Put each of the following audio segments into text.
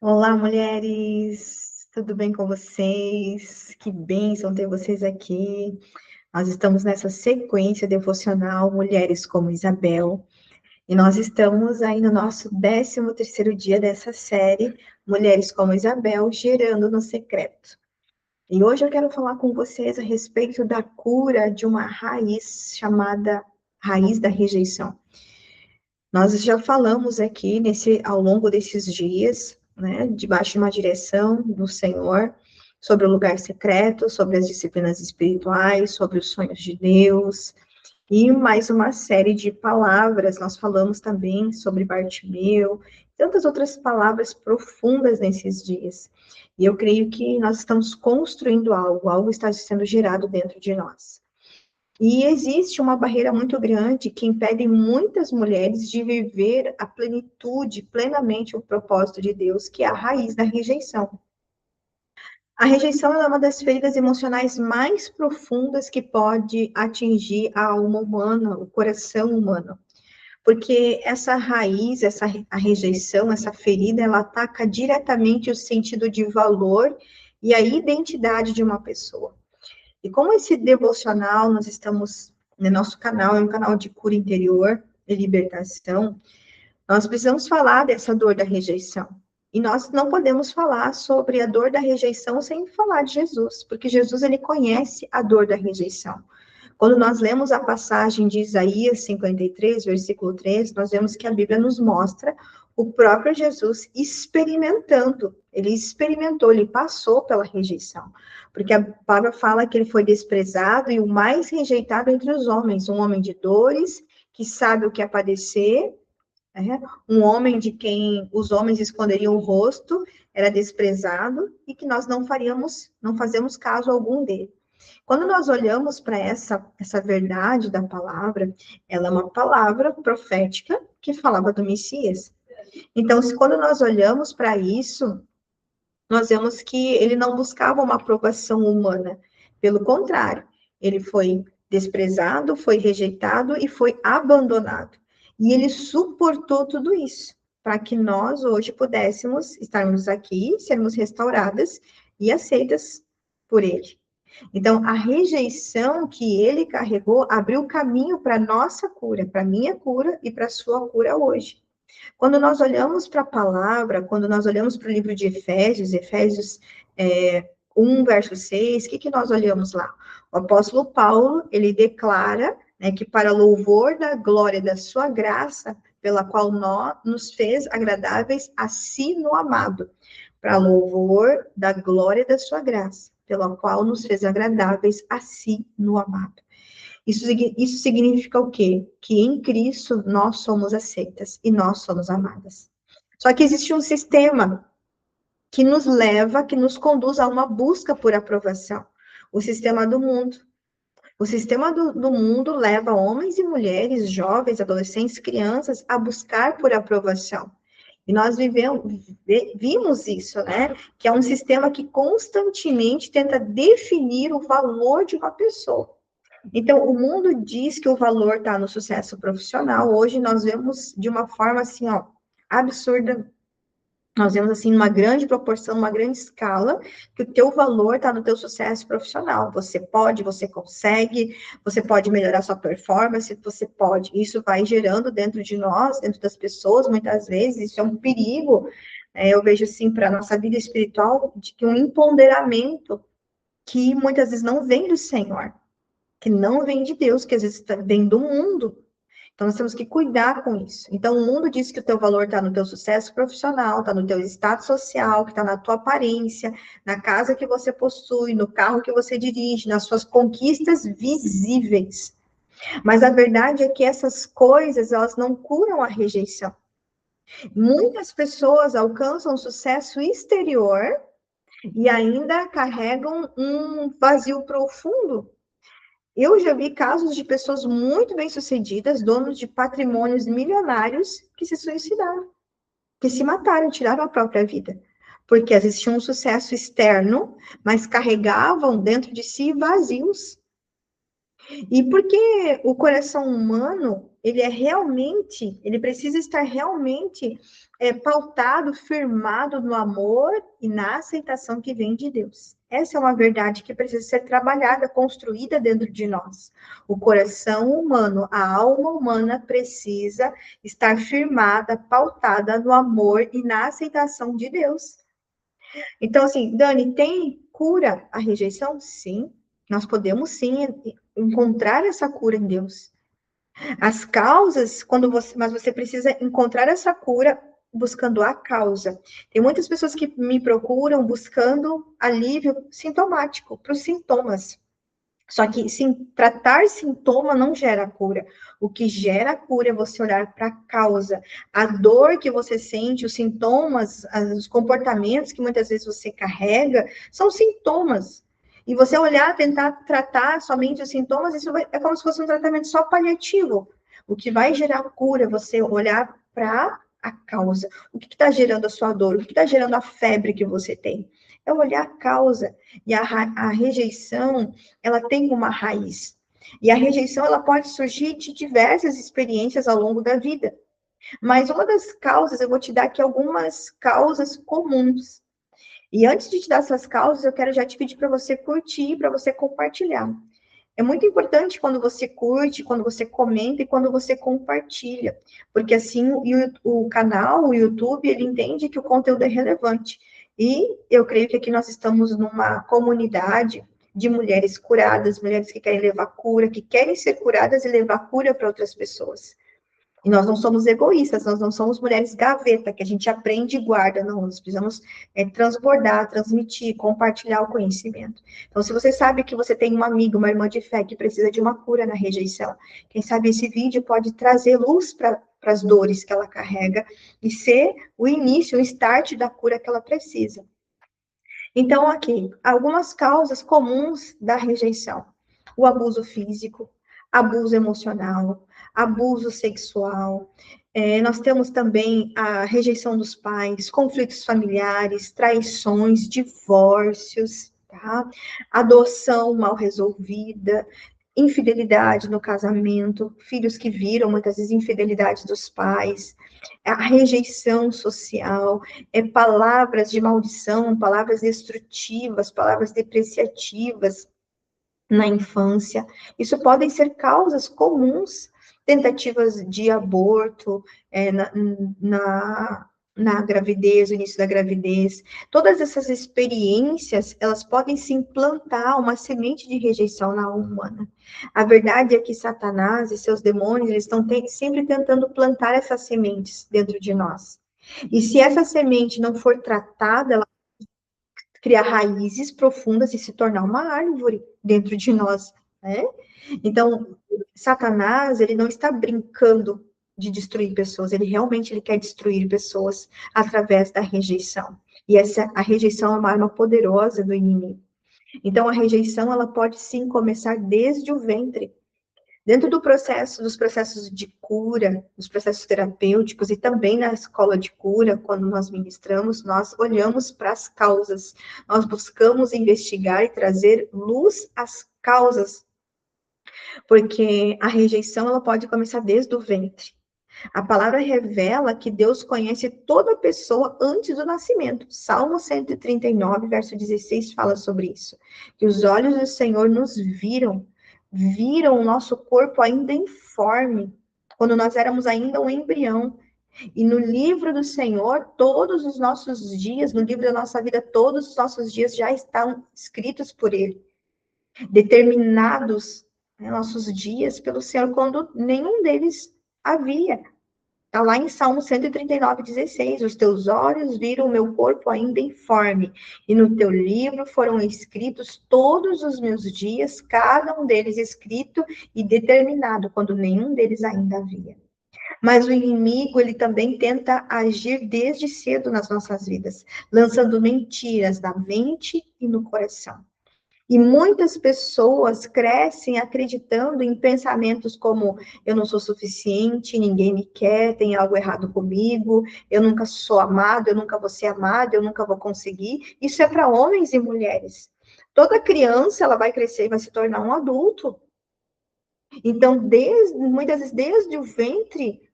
Olá, mulheres! Tudo bem com vocês? Que bênção ter vocês aqui. Nós estamos nessa sequência devocional Mulheres como Isabel, e nós estamos aí no nosso 13º dia dessa série Mulheres como Isabel, gerando no secreto. E hoje eu quero falar com vocês a respeito da cura de uma raiz chamada raiz da rejeição. Nós já falamos aqui ao longo desses dias, né, debaixo de uma direção do Senhor, sobre o lugar secreto, sobre as disciplinas espirituais, sobre os sonhos de Deus, e mais uma série de palavras. Nós falamos também sobre Bartimeu, tantas outras palavras profundas nesses dias. E eu creio que nós estamos construindo algo está sendo gerado dentro de nós. E existe uma barreira muito grande que impede muitas mulheres de viver a plenitude, plenamente o propósito de Deus, que é a raiz da rejeição. A rejeição é uma das feridas emocionais mais profundas que pode atingir a alma humana, o coração humano. Porque essa raiz, a rejeição, essa ferida, ela ataca diretamente o sentido de valor e a identidade de uma pessoa. E como esse devocional, nós estamos, no nosso canal, é um canal de cura interior e libertação, nós precisamos falar dessa dor da rejeição. E nós não podemos falar sobre a dor da rejeição sem falar de Jesus, porque Jesus, ele conhece a dor da rejeição. Quando nós lemos a passagem de Isaías 53, versículo 3, nós vemos que a Bíblia nos mostra o próprio Jesus experimentando. Ele experimentou, ele passou pela rejeição. Porque a palavra fala que ele foi desprezado e o mais rejeitado entre os homens, um homem de dores, que sabe o que é padecer, um homem de quem os homens esconderiam o rosto, era desprezado, e que nós não fazemos caso algum dele. Quando nós olhamos para essa verdade da palavra, ela é uma palavra profética que falava do Messias. Então, quando nós olhamos para isso, nós vemos que ele não buscava uma aprovação humana. Pelo contrário, ele foi desprezado, foi rejeitado e foi abandonado. E ele suportou tudo isso, para que nós hoje pudéssemos estarmos aqui, sermos restauradas e aceitas por ele. Então, a rejeição que ele carregou abriu caminho para a nossa cura, para a minha cura e para a sua cura hoje. Quando nós olhamos para a palavra, quando nós olhamos para o livro de Efésios 1, verso 6, o que nós olhamos lá? O apóstolo Paulo, ele declara, né, que para louvor da glória da sua graça, pela qual nós nos fez agradáveis a si no amado, para louvor da glória da sua graça, pela qual nos fez agradáveis a si no amado. Isso significa o quê? Que em Cristo nós somos aceitas e nós somos amadas. Só que existe um sistema que nos leva, que nos conduz a uma busca por aprovação. O sistema do mundo. O sistema do mundo leva homens e mulheres, jovens, adolescentes, crianças a buscar por aprovação. E nós vimos isso, né? Que é um sistema que constantemente tenta definir o valor de uma pessoa. Então, o mundo diz que o valor está no sucesso profissional. Hoje nós vemos de uma forma assim, ó, absurda. Nós vemos assim, uma grande proporção, uma grande escala, que o teu valor está no teu sucesso profissional. Você pode, você consegue, você pode melhorar sua performance, você pode. Isso vai gerando dentro de nós, dentro das pessoas, muitas vezes, isso é um perigo. Eu vejo assim, para a nossa vida espiritual, de que um empoderamento que muitas vezes não vem do Senhor, que não vem de Deus, que às vezes vem do mundo. Então, nós temos que cuidar com isso. Então, o mundo diz que o teu valor está no teu sucesso profissional, está no teu status social, que está na tua aparência, na casa que você possui, no carro que você dirige, nas suas conquistas visíveis. Mas a verdade é que essas coisas, elas não curam a rejeição. Muitas pessoas alcançam sucesso exterior e ainda carregam um vazio profundo. Eu já vi casos de pessoas muito bem-sucedidas, donos de patrimônios milionários, que se suicidaram, que se mataram, tiraram a própria vida. Porque às vezes tinham um sucesso externo, mas carregavam dentro de si vazios. E porque o coração humano, ele precisa estar realmente pautado, firmado no amor e na aceitação que vem de Deus. Essa é uma verdade que precisa ser trabalhada, construída dentro de nós. O coração humano, a alma humana precisa estar firmada, pautada no amor e na aceitação de Deus. Então, assim, Dani, tem cura a rejeição? Sim. Nós podemos sim encontrar essa cura em Deus. As causas, mas você precisa encontrar essa cura buscando a causa. Tem muitas pessoas que me procuram buscando alívio sintomático para os sintomas. Só que sim, tratar sintoma não gera cura. O que gera cura é você olhar para a causa. A dor que você sente, os sintomas, os comportamentos que muitas vezes você carrega, são sintomas. E você olhar, tentar tratar somente os sintomas, é como se fosse um tratamento só paliativo. O que vai gerar cura é você olhar para a causa. O que está gerando a sua dor? O que está gerando a febre que você tem? É olhar a causa. E a rejeição, ela tem uma raiz. E a rejeição, ela pode surgir de diversas experiências ao longo da vida. Mas uma das causas, eu vou te dar aqui algumas causas comuns. E antes de te dar essas causas, eu quero já te pedir para você curtir, para você compartilhar. É muito importante quando você curte, quando você comenta e quando você compartilha, porque assim o canal, o YouTube, ele entende que o conteúdo é relevante. E eu creio que aqui nós estamos numa comunidade de mulheres curadas, mulheres que querem levar cura, que querem ser curadas e levar cura para outras pessoas. E nós não somos egoístas, nós não somos mulheres gaveta, que a gente aprende e guarda, não. Nós precisamos transbordar, transmitir, compartilhar o conhecimento. Então, se você sabe que você tem uma amiga, uma irmã de fé que precisa de uma cura na rejeição, quem sabe esse vídeo pode trazer luz para as dores que ela carrega e ser o início, o start da cura que ela precisa. Então, aqui, algumas causas comuns da rejeição: o abuso físico, abuso emocional, abuso sexual. Nós temos também a rejeição dos pais, conflitos familiares, traições, divórcios, tá? Adoção mal resolvida, infidelidade no casamento, filhos que viram muitas vezes infidelidade dos pais, a rejeição social, palavras de maldição, palavras destrutivas, palavras depreciativas na infância. Isso podem ser causas comuns, tentativas de aborto, na gravidez, no início da gravidez. Todas essas experiências, elas podem se implantar uma semente de rejeição na alma humana. A verdade é que Satanás e seus demônios, eles estão sempre tentando plantar essas sementes dentro de nós. E se essa semente não for tratada, ela criar raízes profundas e se tornar uma árvore dentro de nós, né? Então, Satanás, ele não está brincando de destruir pessoas, ele quer destruir pessoas através da rejeição. E a rejeição é uma arma poderosa do inimigo. Então, a rejeição, ela pode sim começar desde o ventre. Dentro dos processos de cura, dos processos terapêuticos e também na escola de cura, quando nós ministramos, nós olhamos para as causas, nós buscamos investigar e trazer luz às causas, porque a rejeição ela pode começar desde o ventre. A palavra revela que Deus conhece toda pessoa antes do nascimento. Salmo 139, verso 16, fala sobre isso. Que os olhos do Senhor nos viram o nosso corpo ainda informe, quando nós éramos ainda um embrião. E no livro do Senhor, todos os nossos dias, no livro da nossa vida, todos os nossos dias já estão escritos por Ele. Determinados, né, nossos dias pelo Senhor, quando nenhum deles havia. Está lá em Salmo 139, 16. Os teus olhos viram o meu corpo ainda informe, e no teu livro foram escritos todos os meus dias, cada um deles escrito e determinado, quando nenhum deles ainda havia. Mas o inimigo, ele também tenta agir desde cedo nas nossas vidas, lançando mentiras na mente e no coração. E muitas pessoas crescem acreditando em pensamentos como eu não sou suficiente, ninguém me quer, tem algo errado comigo, eu nunca sou amado, eu nunca vou ser amado, eu nunca vou conseguir. Isso é para homens e mulheres. Toda criança, ela vai crescer e vai se tornar um adulto. Então, muitas vezes, desde o ventre,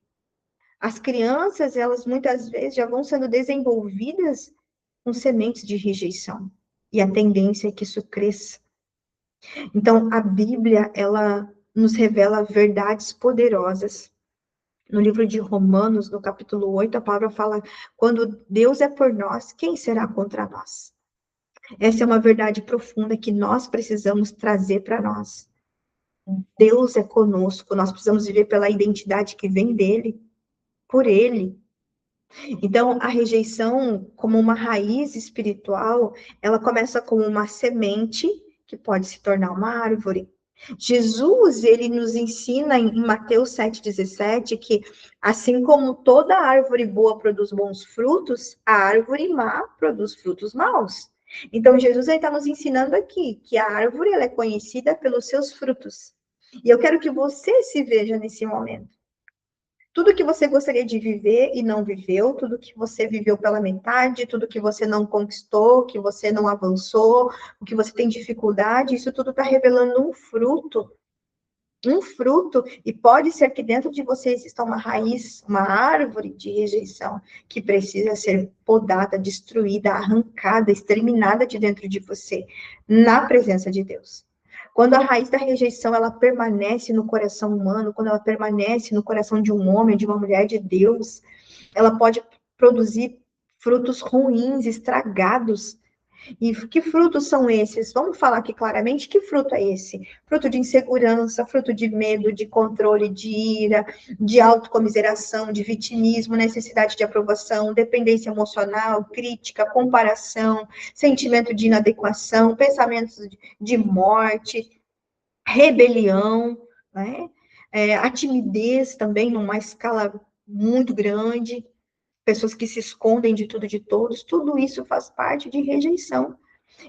as crianças, elas muitas vezes já vão sendo desenvolvidas com sementes de rejeição. E a tendência é que isso cresça. Então, a Bíblia, ela nos revela verdades poderosas. No livro de Romanos, no capítulo 8, a palavra fala: quando Deus é por nós, quem será contra nós? Essa é uma verdade profunda que nós precisamos trazer para nós. Deus é conosco, nós precisamos viver pela identidade que vem dele, por ele. Então, a rejeição, como uma raiz espiritual, ela começa como uma semente que pode se tornar uma árvore. Jesus, ele nos ensina em Mateus 7,17 que, assim como toda árvore boa produz bons frutos, a árvore má produz frutos maus. Então, Jesus está nos ensinando aqui que a árvore ela é conhecida pelos seus frutos. E eu quero que você se veja nesse momento. Tudo que você gostaria de viver e não viveu, tudo que você viveu pela metade, tudo que você não conquistou, que você não avançou, o que você tem dificuldade, isso tudo está revelando um fruto, e pode ser que dentro de você exista uma raiz, uma árvore de rejeição, que precisa ser podada, destruída, arrancada, exterminada de dentro de você, na presença de Deus. Quando a raiz da rejeição, ela permanece no coração humano, quando ela permanece no coração de um homem, de uma mulher de Deus, ela pode produzir frutos ruins, estragados. E que frutos são esses? Vamos falar aqui claramente, que fruto é esse? Fruto de insegurança, fruto de medo, de controle, de ira, de autocomiseração, de vitimismo, necessidade de aprovação, dependência emocional, crítica, comparação, sentimento de inadequação, pensamentos de morte, rebelião, né? A timidez também numa escala muito grande, pessoas que se escondem de tudo e de todos, tudo isso faz parte de rejeição.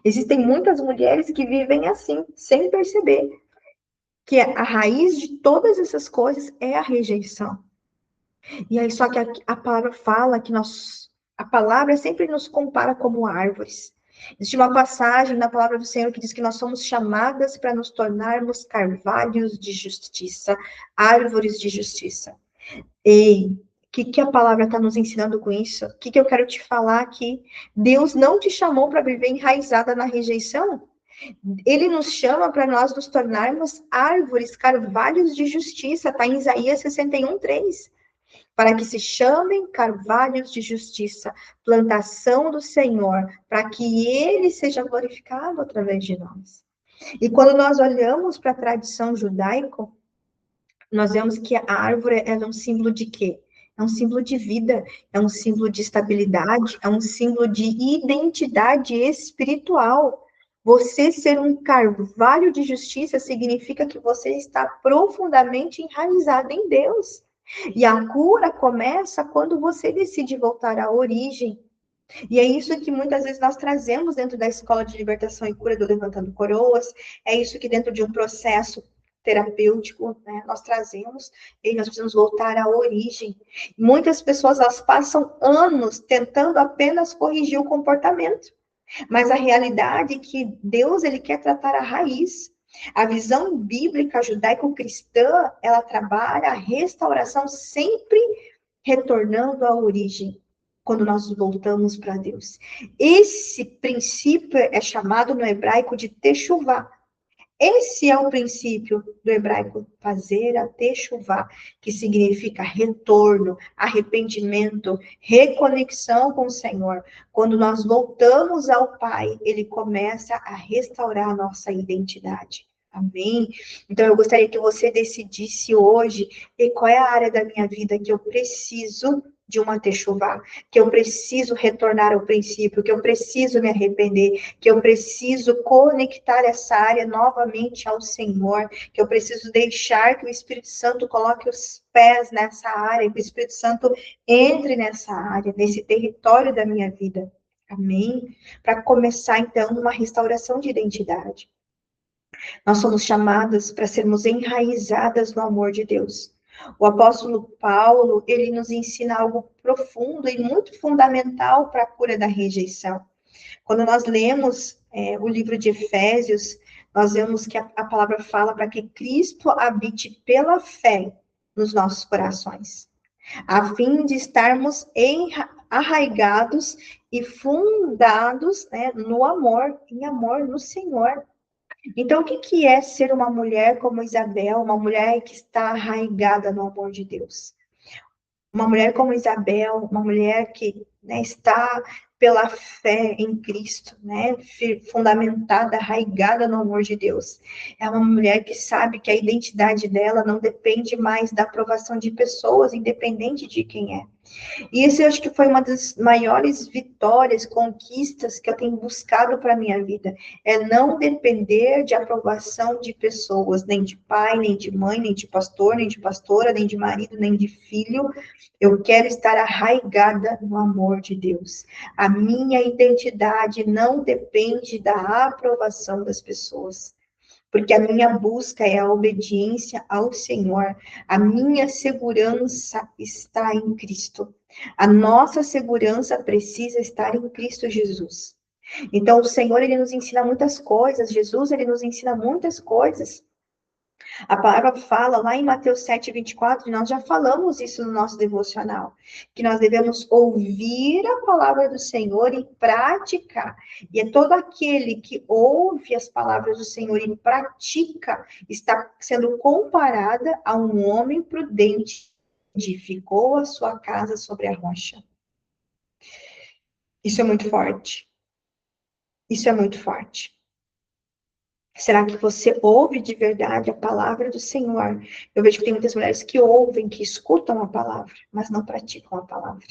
Existem muitas mulheres que vivem assim, sem perceber que a raiz de todas essas coisas é a rejeição. E aí, só que a palavra fala que a palavra sempre nos compara como árvores. Existe uma passagem na palavra do Senhor que diz que nós somos chamadas para nos tornarmos carvalhos de justiça, árvores de justiça. Ei, o que a palavra está nos ensinando com isso? O que eu quero te falar aqui? Deus não te chamou para viver enraizada na rejeição. Ele nos chama para nós nos tornarmos árvores, carvalhos de justiça, está em Isaías 61:3. Para que se chamem carvalhos de justiça, plantação do Senhor, para que ele seja glorificado através de nós. E quando nós olhamos para a tradição judaica, nós vemos que a árvore é um símbolo de quê? É um símbolo de vida, é um símbolo de estabilidade, é um símbolo de identidade espiritual. Você ser um carvalho de justiça significa que você está profundamente enraizado em Deus. E a cura começa quando você decide voltar à origem. E é isso que muitas vezes nós trazemos dentro da escola de libertação e cura do Levantando Coroas, é isso que dentro de um processo terapêutico, né, nós trazemos, e nós precisamos voltar à origem. Muitas pessoas, elas passam anos tentando apenas corrigir o comportamento, mas a realidade é que Deus, ele quer tratar a raiz. A visão bíblica judaico-cristã, ela trabalha a restauração sempre retornando à origem, quando nós voltamos para Deus. Esse princípio é chamado no hebraico de techuvá. Esse é o princípio do hebraico, fazer a techuvá, que significa retorno, arrependimento, reconexão com o Senhor. Quando nós voltamos ao Pai, Ele começa a restaurar a nossa identidade. Amém? Então, eu gostaria que você decidisse hoje qual é a área da minha vida que eu preciso de uma techuvá, que eu preciso retornar ao princípio, que eu preciso me arrepender, que eu preciso conectar essa área novamente ao Senhor, que eu preciso deixar que o Espírito Santo coloque os pés nessa área, que o Espírito Santo entre nessa área, nesse território da minha vida. Amém? Para começar, então, uma restauração de identidade. Nós somos chamadas para sermos enraizadas no amor de Deus. O apóstolo Paulo, ele nos ensina algo profundo e muito fundamental para a cura da rejeição. Quando nós lemos o livro de Efésios, nós vemos que a palavra fala para que Cristo habite pela fé nos nossos corações, a fim de estarmos arraigados e fundados, né, no amor, em amor no Senhor. Então, o que que é ser uma mulher como Isabel, uma mulher que está arraigada no amor de Deus? Uma mulher como Isabel, uma mulher que, né, está pela fé em Cristo, né, fundamentada, arraigada no amor de Deus. É uma mulher que sabe que a identidade dela não depende mais da aprovação de pessoas, independente de quem é. E isso eu acho que foi uma das maiores vitórias, conquistas que eu tenho buscado para a minha vida. É não depender de aprovação de pessoas, nem de pai, nem de mãe, nem de pastor, nem de pastora, nem de marido, nem de filho. Eu quero estar arraigada no amor de Deus. A minha identidade não depende da aprovação das pessoas, porque a minha busca é a obediência ao Senhor. A minha segurança está em Cristo. A nossa segurança precisa estar em Cristo Jesus. Então, o Senhor, ele nos ensina muitas coisas. Jesus, ele nos ensina muitas coisas. A palavra fala lá em Mateus 7:24, nós já falamos isso no nosso devocional, que nós devemos ouvir a palavra do Senhor e praticar. E é todo aquele que ouve as palavras do Senhor e pratica, está sendo comparada a um homem prudente que edificou a sua casa sobre a rocha. Isso é muito forte. Isso é muito forte. Será que você ouve de verdade a palavra do Senhor? Eu vejo que tem muitas mulheres que ouvem, que escutam a palavra, mas não praticam a palavra.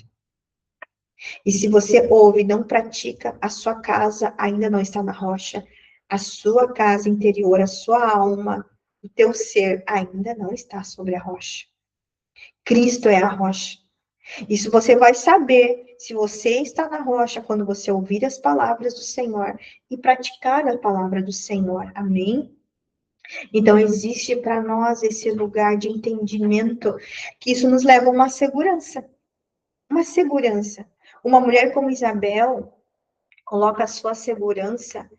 E se você ouve e não pratica, a sua casa ainda não está na rocha. A sua casa interior, a sua alma, o teu ser ainda não está sobre a rocha. Cristo é a rocha. Isso você vai saber se você está na rocha quando você ouvir as palavras do Senhor e praticar a palavra do Senhor. Amém? Então, existe para nós esse lugar de entendimento, que isso nos leva a uma segurança. Uma segurança. Uma mulher como Isabel coloca a sua segurança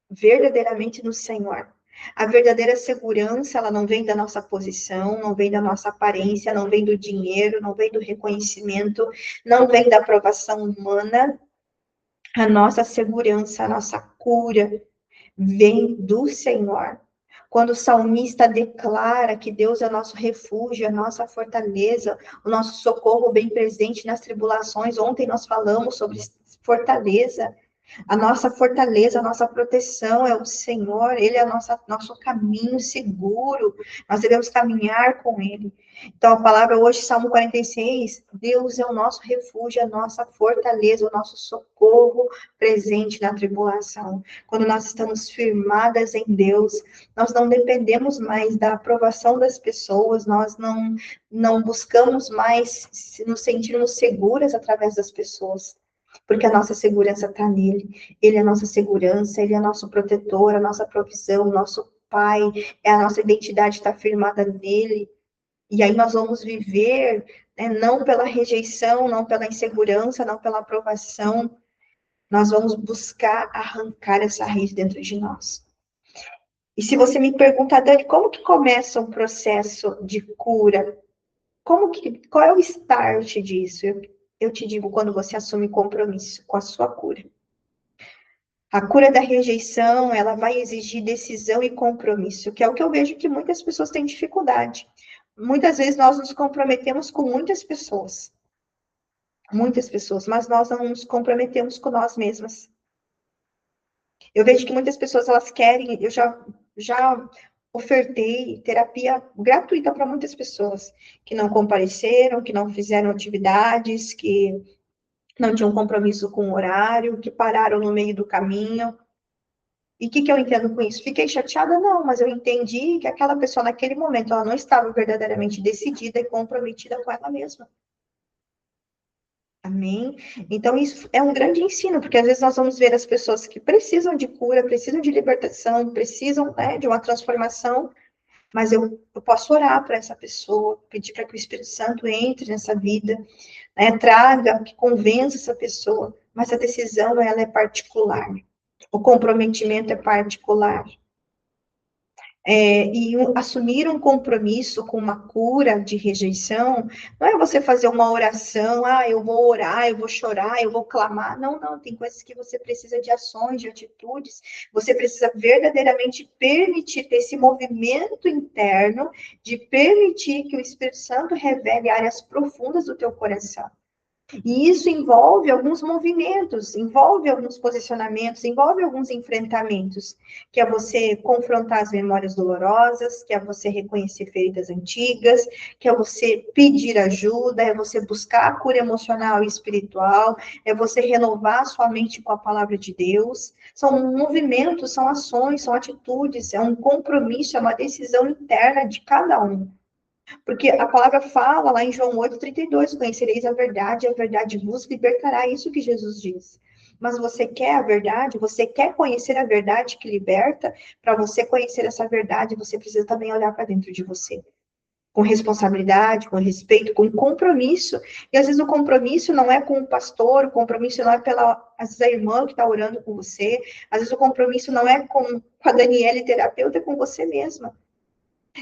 verdadeiramente no Senhor. A verdadeira segurança, ela não vem da nossa posição, não vem da nossa aparência, não vem do dinheiro, não vem do reconhecimento, não vem da aprovação humana. A nossa segurança, a nossa cura vem do Senhor. Quando o salmista declara que Deus é nosso refúgio, a nossa fortaleza, o nosso socorro bem presente nas tribulações. Ontem nós falamos sobre fortaleza. A nossa fortaleza, a nossa proteção é o Senhor, Ele é nosso caminho seguro, nós devemos caminhar com Ele. Então, a palavra hoje, Salmo 46, Deus é o nosso refúgio, a nossa fortaleza, o nosso socorro presente na tribulação. Quando nós estamos firmadas em Deus, nós não dependemos mais da aprovação das pessoas, nós não buscamos mais nos sentirmos seguras através das pessoas, porque a nossa segurança está nele. Ele é a nossa segurança, ele é nosso protetor, a nossa provisão, o nosso pai, a nossa identidade está firmada nele. E aí nós vamos viver, né, não pela rejeição, não pela insegurança, não pela aprovação. Nós vamos buscar arrancar essa raiz dentro de nós. E se você me perguntar, Dani, como que começa um processo de cura? Qual é o start disso? Eu te digo, quando você assume compromisso com a sua cura. A cura da rejeição, ela vai exigir decisão e compromisso, que é o que eu vejo que muitas pessoas têm dificuldade. Muitas vezes nós nos comprometemos com muitas pessoas, mas nós não nos comprometemos com nós mesmas. Eu vejo que muitas pessoas, elas querem, eu já ofertei terapia gratuita para muitas pessoas que não compareceram, que não fizeram atividades, que não tinham compromisso com o horário, que pararam no meio do caminho. E o que eu entendo com isso? Fiquei chateada? Não, mas eu entendi que aquela pessoa, naquele momento, ela não estava verdadeiramente decidida e comprometida com ela mesma. Amém? Então, isso é um grande ensino, porque às vezes nós vamos ver as pessoas que precisam de cura, precisam de libertação, precisam, né, de uma transformação, mas eu posso orar para essa pessoa, pedir para que o Espírito Santo entre nessa vida, né, traga, que convença essa pessoa, mas a decisão, ela é particular. O comprometimento é particular. e assumir um compromisso com uma cura de rejeição, não é você fazer uma oração, eu vou orar, eu vou chorar, eu vou clamar. Não, não, tem coisas que você precisa de ações, de atitudes, você precisa verdadeiramente permitir ter esse movimento interno, de permitir que o Espírito Santo revele áreas profundas do teu coração. E isso envolve alguns movimentos, envolve alguns posicionamentos, envolve alguns enfrentamentos, que é você confrontar as memórias dolorosas, que é você reconhecer feridas antigas, que é você pedir ajuda, é você buscar a cura emocional e espiritual, é você renovar a sua mente com a palavra de Deus. São movimentos, são ações, são atitudes, é um compromisso, é uma decisão interna de cada um. Porque a palavra fala lá em João 8,32, conhecereis a verdade vos libertará, isso que Jesus diz. Mas você quer a verdade? Você quer conhecer a verdade que liberta? Para você conhecer essa verdade, você precisa também olhar para dentro de você. Com responsabilidade, com respeito, com compromisso. E às vezes o compromisso não é com o pastor, o compromisso não é às vezes a irmã que está orando com você, às vezes o compromisso não é com a Daniele terapeuta, é com você mesma.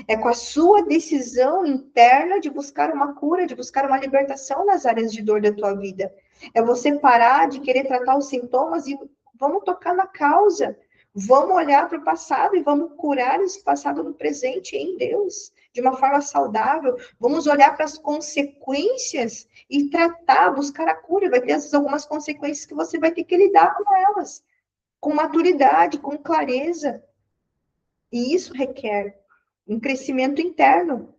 É com a sua decisão interna de buscar uma cura, de buscar uma libertação nas áreas de dor da tua vida. É você parar de querer tratar os sintomas e vamos tocar na causa. Vamos olhar para o passado e vamos curar esse passado no presente em Deus, de uma forma saudável. Vamos olhar para as consequências e tratar, buscar a cura. Vai ter algumas consequências que você vai ter que lidar com elas, com maturidade, com clareza. E isso requer um crescimento interno.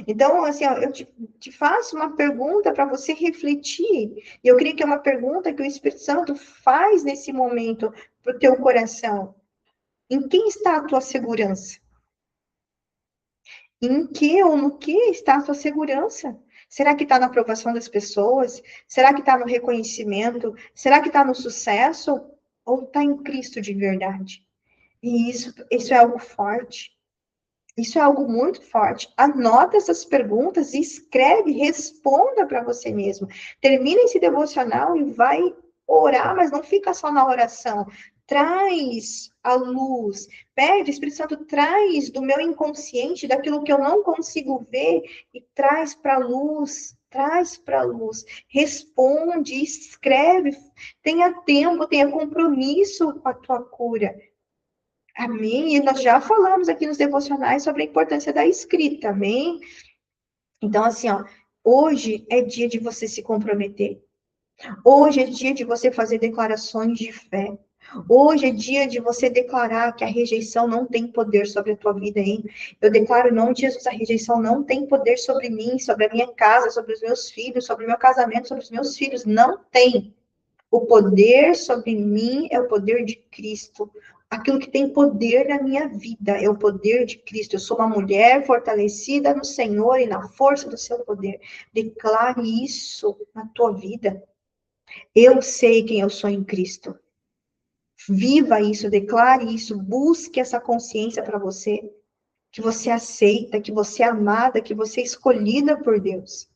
Então, assim, ó, eu te faço uma pergunta para você refletir, e eu creio que é uma pergunta que o Espírito Santo faz nesse momento para o teu coração. Em quem está a tua segurança? Em que ou no que está a tua segurança? Será que está na aprovação das pessoas? Será que está no reconhecimento? Será que está no sucesso? Ou está em Cristo de verdade? E isso é algo forte. Isso é algo muito forte. Anota essas perguntas e escreve, responda para você mesmo. Termina esse devocional e vai orar, mas não fica só na oração. Traz a luz. Pede, Espírito Santo, traz do meu inconsciente, daquilo que eu não consigo ver, e traz para a luz. Traz para a luz. Responde, escreve. Tenha tempo, tenha compromisso com a tua cura. Amém? E nós já falamos aqui nos devocionais sobre a importância da escrita, amém? Então, assim, ó, hoje é dia de você se comprometer. Hoje é dia de você fazer declarações de fé. Hoje é dia de você declarar que a rejeição não tem poder sobre a tua vida, hein? Eu declaro em nome de Jesus, a rejeição não tem poder sobre mim, sobre a minha casa, sobre os meus filhos, sobre o meu casamento, sobre os meus filhos. Não tem. O poder sobre mim é o poder de Cristo. Aquilo que tem poder na minha vida é o poder de Cristo. Eu sou uma mulher fortalecida no Senhor e na força do seu poder. Declare isso na tua vida. Eu sei quem eu sou em Cristo. Viva isso, declare isso, busque essa consciência para você, que você aceita, que você é amada, que você é escolhida por Deus.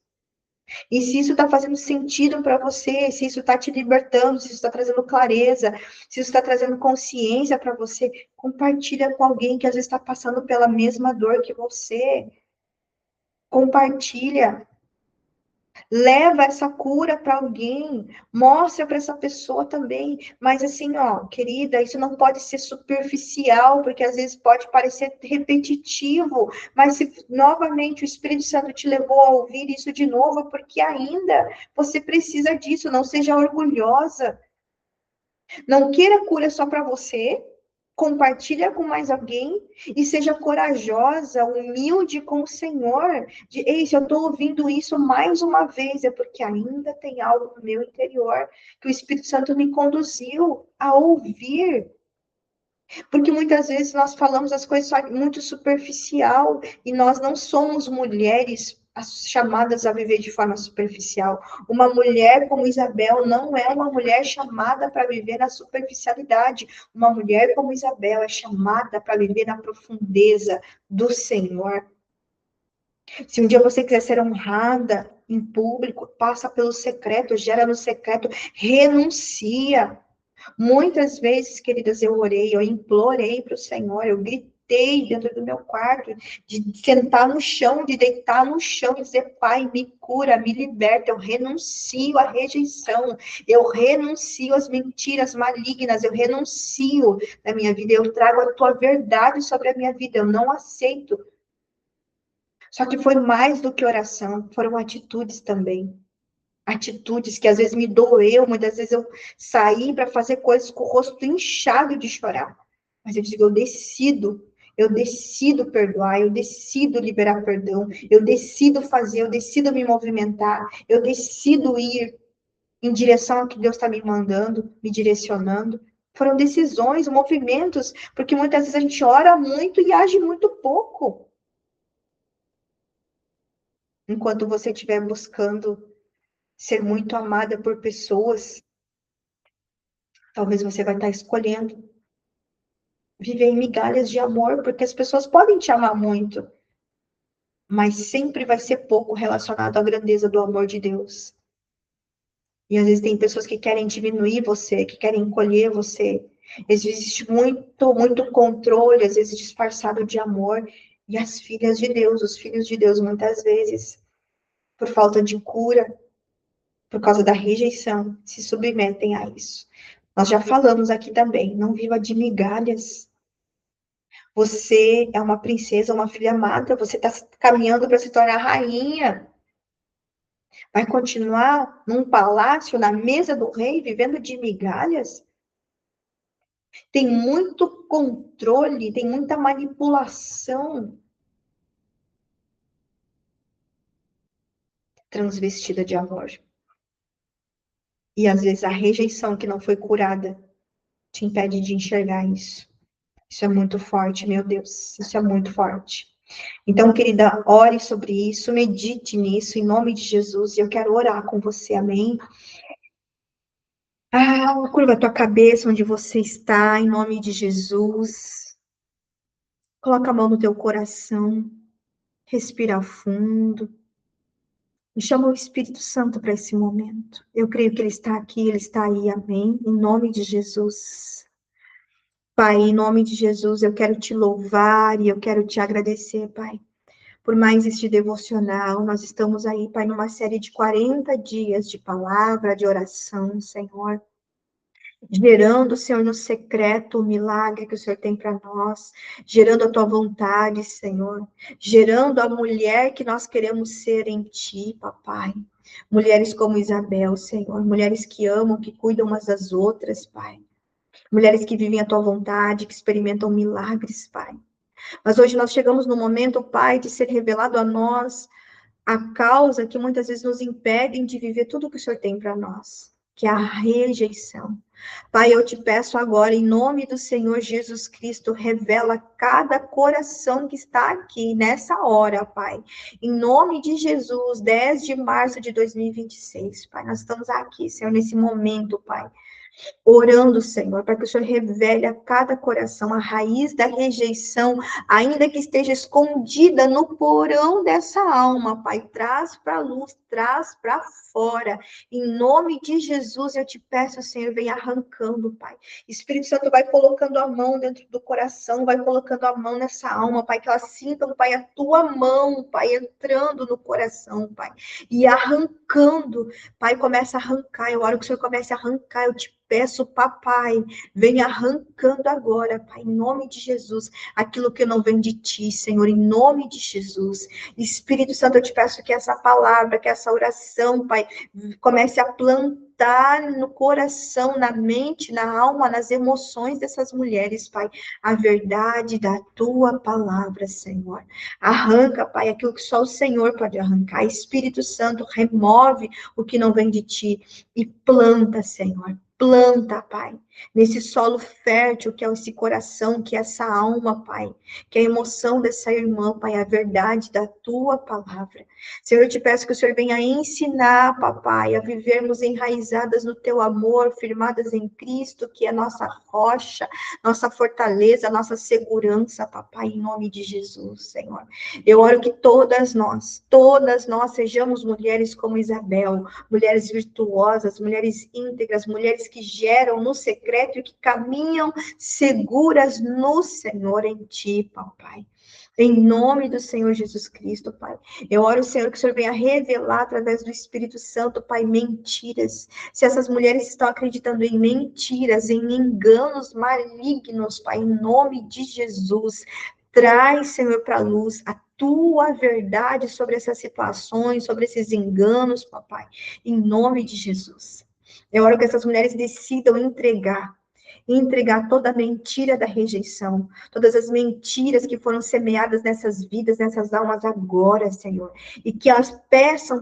E se isso está fazendo sentido para você, se isso está te libertando, se isso está trazendo clareza, se isso está trazendo consciência para você, compartilha com alguém que às vezes está passando pela mesma dor que você. Compartilha. Leva essa cura para alguém, mostra para essa pessoa também. Mas assim, ó, querida, isso não pode ser superficial, porque às vezes pode parecer repetitivo. Mas se novamente o Espírito Santo te levou a ouvir isso de novo, porque ainda você precisa disso. Não seja orgulhosa. Não queira cura só para você. Compartilha com mais alguém e seja corajosa, humilde com o Senhor. Ei, se eu estou ouvindo isso mais uma vez, é porque ainda tem algo no meu interior que o Espírito Santo me conduziu a ouvir. Porque muitas vezes nós falamos as coisas muito superficial e nós não somos mulheres chamadas a viver de forma superficial. Uma mulher como Isabel não é uma mulher chamada para viver na superficialidade. Uma mulher como Isabel é chamada para viver na profundeza do Senhor. Se um dia você quiser ser honrada em público, passa pelo secreto, gera no secreto, renuncia. Muitas vezes, queridas, eu orei, eu implorei para o Senhor, eu gritei gritei dentro do meu quarto, de sentar no chão, de deitar no chão e dizer, Pai, me cura, me liberta, eu renuncio à rejeição, eu renuncio às mentiras malignas, eu renuncio na minha vida, eu trago a tua verdade sobre a minha vida, eu não aceito. Só que foi mais do que oração, foram atitudes também. Atitudes que às vezes me doeu, muitas vezes eu saí para fazer coisas com o rosto inchado de chorar. Mas eu digo, eu decido perdoar, eu decido liberar perdão, eu decido fazer, eu decido me movimentar, eu decido ir em direção ao que Deus está me mandando, me direcionando. Foram decisões, movimentos, porque muitas vezes a gente ora muito e age muito pouco. Enquanto você estiver buscando ser muito amada por pessoas, talvez você vai estar escolhendo viver em migalhas de amor, porque as pessoas podem te amar muito, mas sempre vai ser pouco relacionado à grandeza do amor de Deus. E às vezes tem pessoas que querem diminuir você, que querem encolher você. Existe muito, muito controle, às vezes disfarçado de amor. E as filhas de Deus, os filhos de Deus, muitas vezes, por falta de cura, por causa da rejeição, se submetem a isso. Nós já falamos aqui também, não viva de migalhas. Você é uma princesa, uma filha amada, você está caminhando para se tornar rainha. Vai continuar num palácio, na mesa do rei, vivendo de migalhas? Tem muito controle, tem muita manipulação transvestida de amor. E às vezes a rejeição que não foi curada te impede de enxergar isso. Isso é muito forte, meu Deus. Isso é muito forte. Então, querida, ore sobre isso, medite nisso, em nome de Jesus. E eu quero orar com você, amém? Curva a tua cabeça onde você está, em nome de Jesus. Coloca a mão no teu coração. Respira fundo. E chama o Espírito Santo para esse momento. Eu creio que Ele está aqui, Ele está aí, amém? Em nome de Jesus. Pai, em nome de Jesus, eu quero te louvar e eu quero te agradecer, Pai, por mais este devocional. Nós estamos aí, Pai, numa série de 40 dias de palavra, de oração, Senhor. Gerando, Senhor, no secreto o milagre que o Senhor tem para nós, gerando a tua vontade, Senhor, gerando a mulher que nós queremos ser em ti, papai. Mulheres como Isabel, Senhor, mulheres que amam, que cuidam umas das outras, Pai. Mulheres que vivem a tua vontade, que experimentam milagres, Pai. Mas hoje nós chegamos no momento, Pai, de ser revelado a nós a causa que muitas vezes nos impedem de viver tudo que o Senhor tem para nós, que é a rejeição. Pai, eu te peço agora, em nome do Senhor Jesus Cristo, revela cada coração que está aqui nessa hora, Pai. Em nome de Jesus, 10 de março de 2026, Pai, nós estamos aqui, Senhor, nesse momento, Pai, orando, Senhor, para que o Senhor revele a cada coração a raiz da rejeição, ainda que esteja escondida no porão dessa alma, Pai. Traz para a luz, traz para fora. Em nome de Jesus, eu te peço, Senhor, vem arrancando, Pai. Espírito Santo vai colocando a mão dentro do coração, vai colocando a mão nessa alma, Pai, que ela sinta, Pai, a tua mão, Pai, entrando no coração, Pai, e arrancando. Pai, começa a arrancar. Eu oro que o Senhor comece a arrancar. Eu te peço, papai, vem arrancando agora, Pai, em nome de Jesus, aquilo que não vem de ti, Senhor, em nome de Jesus. Espírito Santo, eu te peço que essa palavra, que essa oração, Pai, comece a plantar no coração, na mente, na alma, nas emoções dessas mulheres, Pai, a verdade da tua palavra, Senhor. Arranca, Pai, aquilo que só o Senhor pode arrancar. Espírito Santo, remove o que não vem de ti e planta, Senhor. Planta, Pai, nesse solo fértil que é esse coração, que é essa alma, Pai, que é a emoção dessa irmã, Pai, a verdade da tua palavra. Senhor, eu te peço que o Senhor venha ensinar, papai, a vivermos enraizadas no teu amor, firmadas em Cristo, que é nossa rocha, nossa fortaleza, nossa segurança, papai, em nome de Jesus, Senhor. Eu oro que todas nós sejamos mulheres como Isabel, mulheres virtuosas, mulheres íntegras, mulheres que geram no secreto e que caminham seguras no Senhor, em ti, papai. Em nome do Senhor Jesus Cristo, Pai. Eu oro, Senhor, que o Senhor venha revelar através do Espírito Santo, Pai, mentiras. Se essas mulheres estão acreditando em mentiras, em enganos malignos, Pai, em nome de Jesus, traz, Senhor, para a luz a tua verdade sobre essas situações, sobre esses enganos, papai, em nome de Jesus. Eu oro que essas mulheres decidam entregar toda a mentira da rejeição, todas as mentiras que foram semeadas nessas vidas, nessas almas agora, Senhor, e que elas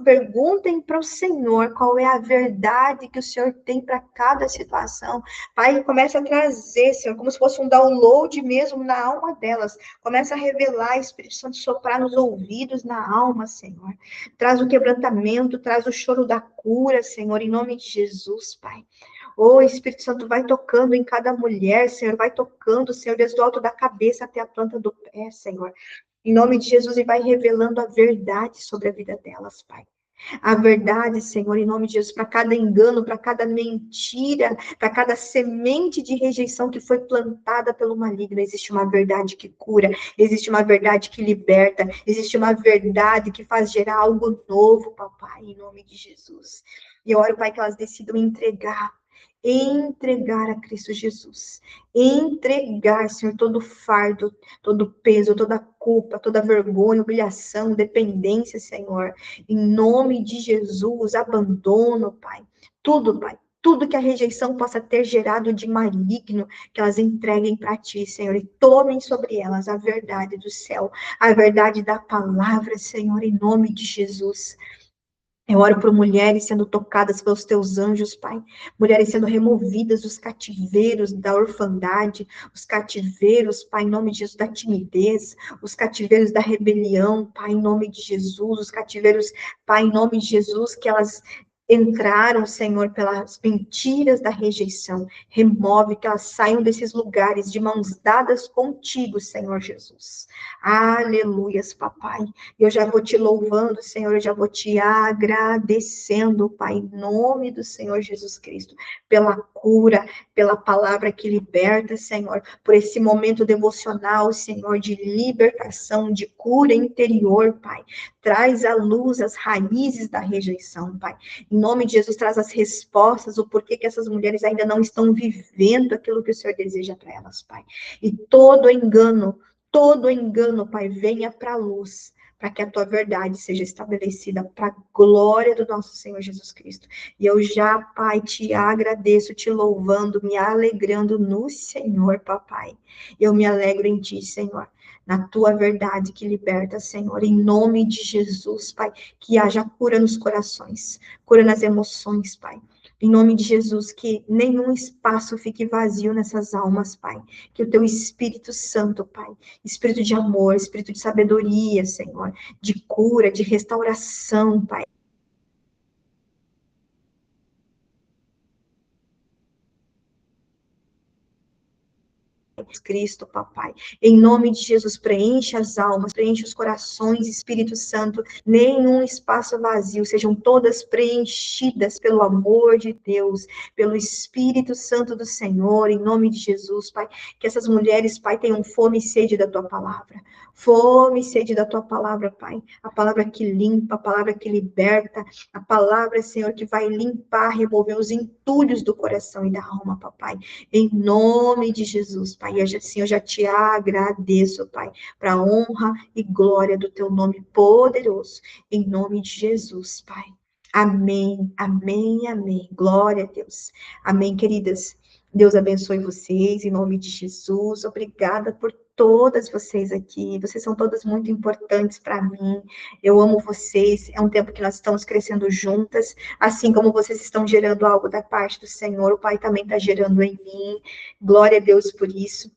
perguntem para o Senhor qual é a verdade que o Senhor tem para cada situação. Pai, começa a trazer, Senhor, como se fosse um download mesmo na alma delas, começa a revelar, Espírito Santo, soprar nos ouvidos, na alma, Senhor, traz o quebrantamento, traz o choro da cura, Senhor, em nome de Jesus, Pai. Espírito Santo, vai tocando em cada mulher, Senhor, vai tocando, Senhor, desde o alto da cabeça até a planta do pé, Senhor. Em nome de Jesus, e vai revelando a verdade sobre a vida delas, Pai. A verdade, Senhor, em nome de Jesus, para cada engano, para cada mentira, para cada semente de rejeição que foi plantada pelo maligno, existe uma verdade que cura, existe uma verdade que liberta, existe uma verdade que faz gerar algo novo, papai, em nome de Jesus. E eu oro, Pai, que elas decidam entregar a Cristo Jesus, entregar, Senhor, todo fardo, todo peso, toda culpa, toda vergonha, humilhação, dependência, Senhor, em nome de Jesus, abandono, Pai, tudo que a rejeição possa ter gerado de maligno, que elas entreguem para Ti, Senhor, e tomem sobre elas a verdade do céu, a verdade da palavra, Senhor, em nome de Jesus. Eu oro por mulheres sendo tocadas pelos teus anjos, Pai. Mulheres sendo removidas dos cativeiros da orfandade, os cativeiros, Pai, em nome de Jesus, da timidez, os cativeiros da rebelião, Pai, em nome de Jesus, os cativeiros, Pai, em nome de Jesus, que elas entraram, Senhor, pelas mentiras da rejeição. Remove que elas saiam desses lugares de mãos dadas contigo, Senhor Jesus. Aleluias, papai. Eu já vou te louvando, Senhor, eu já vou te agradecendo, Pai, em nome do Senhor Jesus Cristo, pela cura, pela palavra que liberta, Senhor, por esse momento devocional, Senhor, de libertação, de cura interior, Pai. Traz à luz as raízes da rejeição, Pai. Em nome de Jesus, traz as respostas, o porquê que essas mulheres ainda não estão vivendo aquilo que o Senhor deseja para elas, Pai. E todo engano, Pai, venha para a luz, para que a tua verdade seja estabelecida para a glória do nosso Senhor Jesus Cristo. E eu já, Pai, te agradeço, te louvando, me alegrando no Senhor, papai. Eu me alegro em ti, Senhor, na tua verdade que liberta, Senhor, em nome de Jesus, Pai, que haja cura nos corações, cura nas emoções, Pai. Em nome de Jesus, que nenhum espaço fique vazio nessas almas, Pai. Que o teu Espírito Santo, Pai, Espírito de amor, Espírito de sabedoria, Senhor, de cura, de restauração, Pai. Cristo, papai. Em nome de Jesus, preenche as almas, preenche os corações, Espírito Santo, nenhum espaço vazio, sejam todas preenchidas pelo amor de Deus, pelo Espírito Santo do Senhor, em nome de Jesus, Pai, que essas mulheres, Pai, tenham fome e sede da tua palavra, fome e sede da tua palavra, Pai, a palavra que limpa, a palavra que liberta, a palavra, Senhor, que vai limpar, remover os entulhos do coração e da alma, papai, em nome de Jesus, Pai. E assim eu já te agradeço, Pai, para a honra e glória do teu nome poderoso, em nome de Jesus, Pai. Amém, amém, amém. Glória a Deus. Amém, queridas. Deus abençoe vocês, em nome de Jesus. Obrigada por todas vocês aqui. Vocês são todas muito importantes para mim. Eu amo vocês. É um tempo que nós estamos crescendo juntas. Assim como vocês estão gerando algo da parte do Senhor, o Pai também está gerando em mim. Glória a Deus por isso.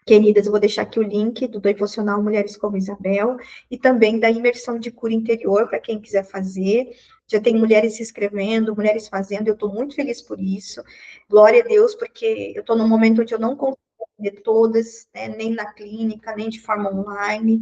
Queridas, eu vou deixar aqui o link do devocional Mulheres como Isabel e também da imersão de cura interior para quem quiser fazer. Já tem mulheres se inscrevendo, mulheres fazendo, eu estou muito feliz por isso. Glória a Deus, porque eu estou num momento onde eu não consigo atender todas, né, nem na clínica, nem de forma online.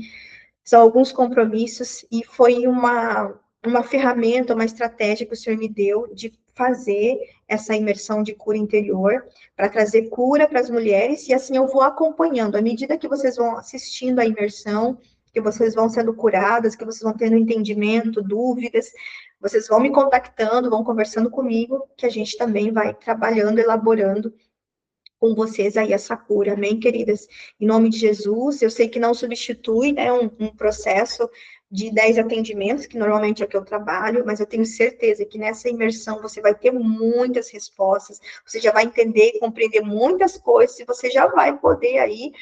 São alguns compromissos e foi uma ferramenta, uma estratégia que o Senhor me deu de fazer essa imersão de cura interior, para trazer cura para as mulheres, e assim eu vou acompanhando, à medida que vocês vão assistindo a imersão, que vocês vão sendo curadas, que vocês vão tendo entendimento, dúvidas, vocês vão me contactando, vão conversando comigo, que a gente também vai trabalhando, elaborando com vocês aí essa cura, amém, queridas? Em nome de Jesus, eu sei que não substitui, né, um processo de 10 atendimentos, que normalmente é o que eu trabalho, mas eu tenho certeza que nessa imersão você vai ter muitas respostas, você já vai entender e compreender muitas coisas, e você já vai poder aí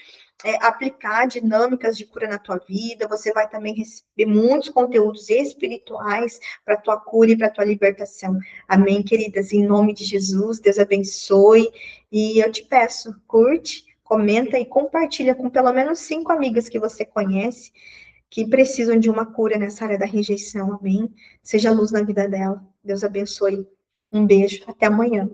aplicar dinâmicas de cura na tua vida, você vai também receber muitos conteúdos espirituais para a tua cura e para a tua libertação. Amém, queridas? Em nome de Jesus, Deus abençoe. E eu te peço, curte, comenta e compartilha com pelo menos 5 amigas que você conhece que precisam de uma cura nessa área da rejeição. Amém? Seja luz na vida dela. Deus abençoe. Um beijo. Até amanhã.